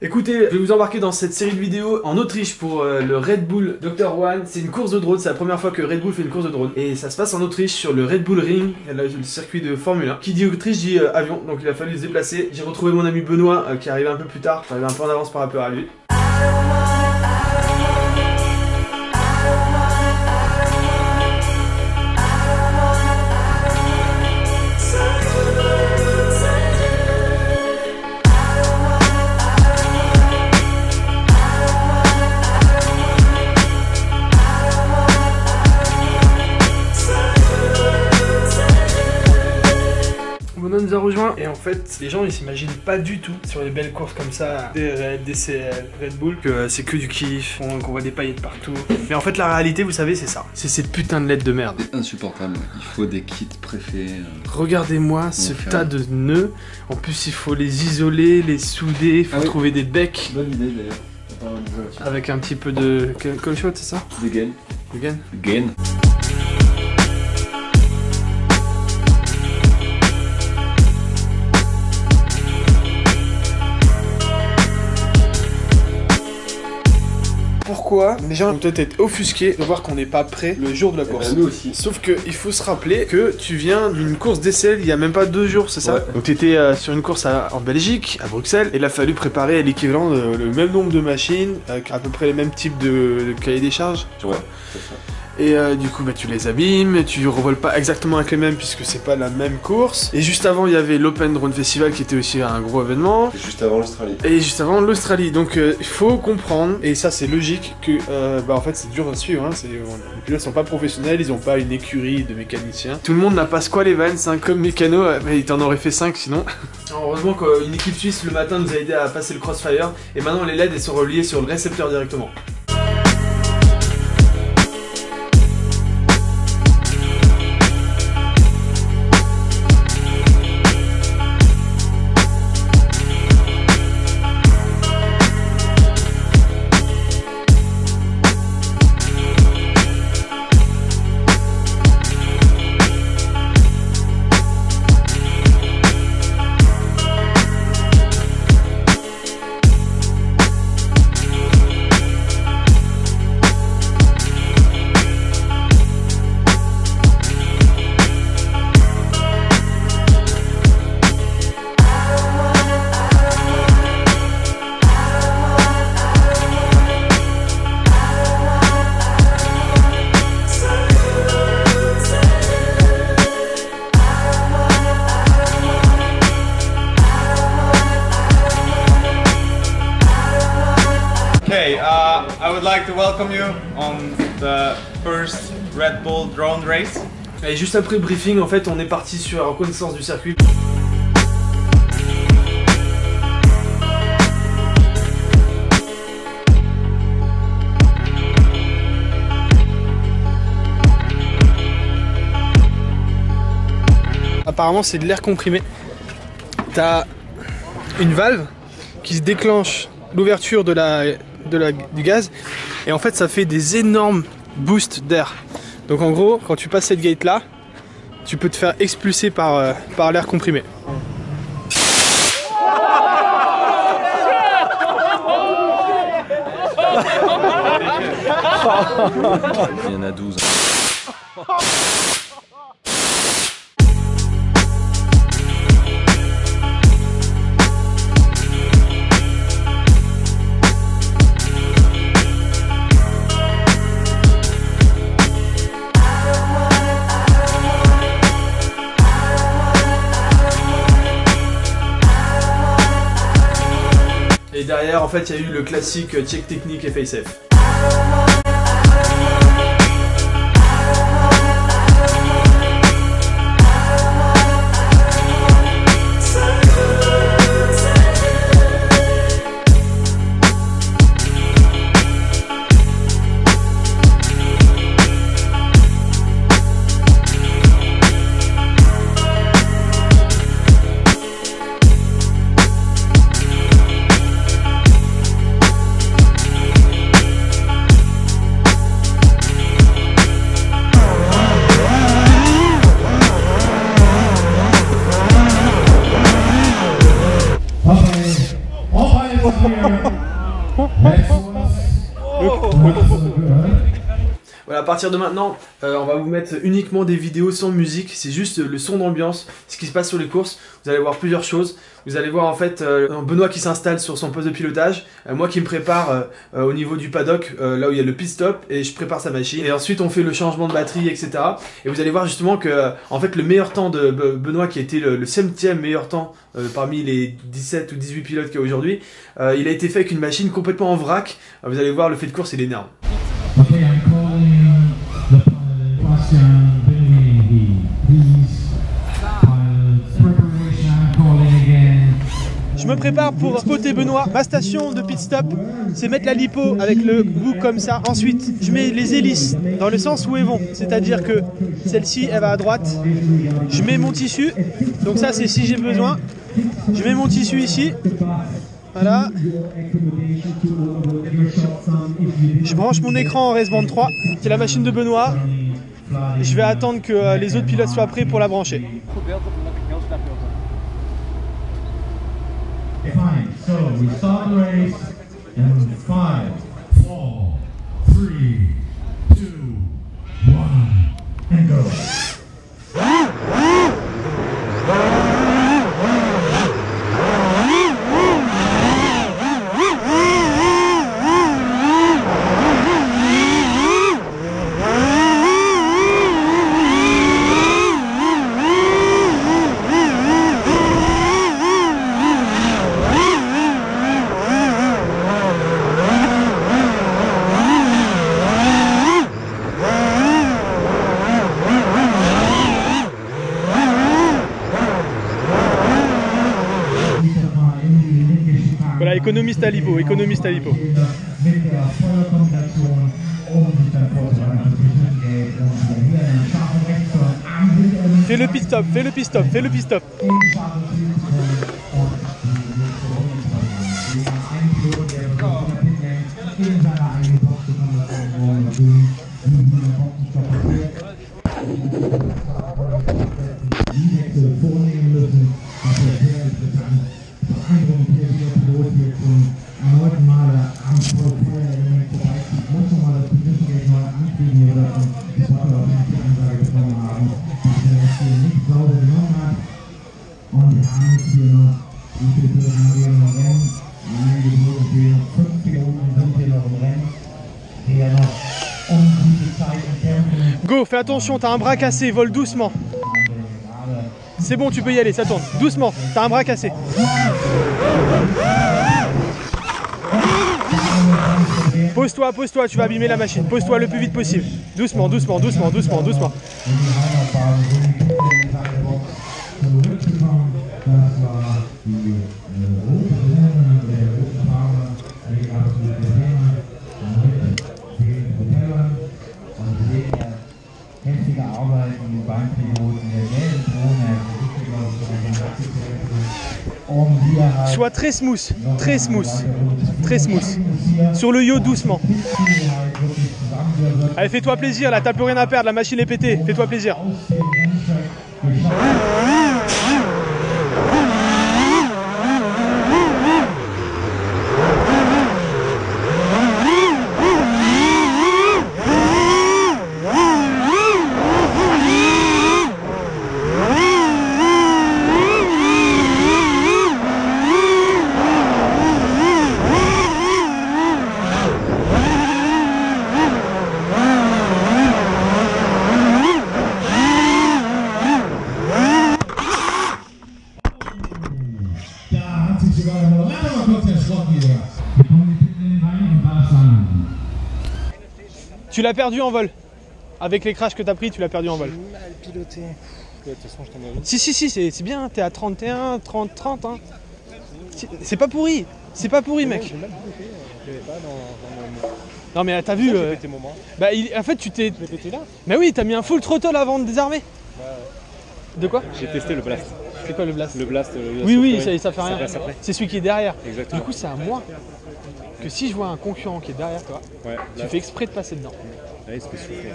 Écoutez, je vais vous embarquer dans cette série de vidéos en Autriche pour le Red Bull Dr. One. C'est une course de drone, c'est la première fois que Red Bull fait une course de drone. Et ça se passe en Autriche sur le Red Bull Ring, le circuit de Formule 1. Qui dit Autriche dit avion, donc il a fallu se déplacer. J'ai retrouvé mon ami Benoît qui est arrivé un peu plus tard. J'arrivais un peu en avance par rapport à lui. Benoît nous a rejoint et en fait les gens ils s'imaginent pas du tout sur les belles courses comme ça, des Red, des CL, Red Bull, que c'est que du kiff, qu'on voit des paillettes partout. Mais en fait la réalité vous savez c'est ça, c'est cette putain de LED de merde. C'est insupportable, il faut des kits préfets. Regardez-moi ce tas de nœuds, en plus il faut les isoler, les souder, il faut trouver des becs. Bonne idée d'ailleurs. Avec un petit peu de... Quel shot c'est ça? Des gaines. Des gaines? Gaines. Pourquoi les gens vont peut-être être offusqués de voir qu'on n'est pas prêt le jour de la course. Nous aussi. Sauf qu'il faut se rappeler que tu viens d'une course d'essai il y a même pas 2 jours, c'est ça? Ouais. Donc tu étais sur une course en Belgique, à Bruxelles, et il a fallu préparer l'équivalent le même nombre de machines, avec à peu près les mêmes types de cahiers des charges. Ouais, c'est ça. Et du coup bah, tu les abîmes, tu revoles pas exactement avec les mêmes puisque c'est pas la même course. Et juste avant il y avait l'Open Drone Festival qui était aussi un gros événement. Et juste avant l'Australie. Et juste avant l'Australie. Donc il faut comprendre, et ça c'est logique, que bah en fait c'est dur à suivre. Hein. Les pilotes sont pas professionnels, ils ont pas une écurie de mécaniciens. Tout le monde n'a pas Squall Evans, hein, comme mécano, mais il t'en aurait fait 5 sinon. Alors, heureusement qu'une équipe suisse le matin nous a aidé à passer le crossfire. Et maintenant les LED elles sont reliées sur le récepteur directement. Okay, I would like to welcome you on the first Red Bull drone race. Et juste après le briefing, en fait, on est parti sur la reconnaissance du circuit. Apparemment, c'est de l'air comprimé. T'as une valve qui se déclenche l'ouverture du gaz, et en fait ça fait des énormes boosts d'air. Donc en gros quand tu passes cette gate là, tu peux te faire expulser par l'air comprimé. Il y en a 12. Et derrière en fait il y a eu le classique check technique et face-off. Voilà, à partir de maintenant, on va vous mettre uniquement des vidéos sans musique, c'est juste le son d'ambiance, ce qui se passe sur les courses. Vous allez voir plusieurs choses. Vous allez voir en fait Benoît qui s'installe sur son poste de pilotage, moi qui me prépare au niveau du paddock, là où il y a le pit stop, et je prépare sa machine. Et ensuite on fait le changement de batterie, etc. Et vous allez voir justement que en fait le meilleur temps de Benoît, qui a été le 7e meilleur temps parmi les 17 ou 18 pilotes qu'il y a aujourd'hui, il a été fait avec une machine complètement en vrac. Vous allez voir, le fait de course il est énorme. Okay, I'm calling the Bastian Benny, please. Preparation, I'm calling again. Je me prépare pour spotter Benoît. Ma station de pit stop, c'est mettre la lipo avec le bout comme ça. Ensuite, je mets les hélices dans le sens où elles vont. C'est-à-dire que celle-ci, elle va à droite. Je mets mon tissu. Donc ça, c'est si j'ai besoin. Je mets mon tissu ici. Voilà. Je branche mon écran en S-Band 3. C'est la machine de Benoît. Je vais attendre que les autres pilotes soient prêts pour la brancher. Fine, so we start the race in 5, 4, 3, 2, 1, and go. Voilà, économiste à lipo, économiste à lipo. Fais le pit stop, fais le pit stop, fais le pit stop. Go, fais attention, t'as un bras cassé, vole doucement. C'est bon, tu peux y aller, ça tourne. Doucement, t'as un bras cassé. Pose-toi, pose-toi, tu vas abîmer la machine. Pose-toi le plus vite possible. Doucement, doucement, doucement, doucement, doucement. Sois très smooth, très smooth, très smooth. Sur le yo, doucement. Allez, fais-toi plaisir, là, t'as plus rien à perdre, la machine est pétée, fais-toi plaisir. Tu l'as perdu en vol. Avec les crashs que t'as pris, tu l'as perdu en vol. Mal piloté. De toute façon, je t'en avais. Si, c'est bien, t'es à 31, 30, 30. Hein. C'est pas pourri. C'est pas pourri, mec. J'ai mal piloté. Il y avait pas dans mon... Non, mais t'as vu. J'ai pété mon bras. Bah, en fait, tu t'es. Je l'ai pété là. Mais oui, t'as mis un full throttle avant de désarmer. De quoi? J'ai testé le blast. C'est quoi le blast? Le blast. Oui, ça fait rien. C'est celui qui est derrière. Exactement. Du coup, c'est à moi que si je vois un concurrent qui est derrière toi, ouais, tu fais exprès de passer dedans. Ouais, il se fait souffler.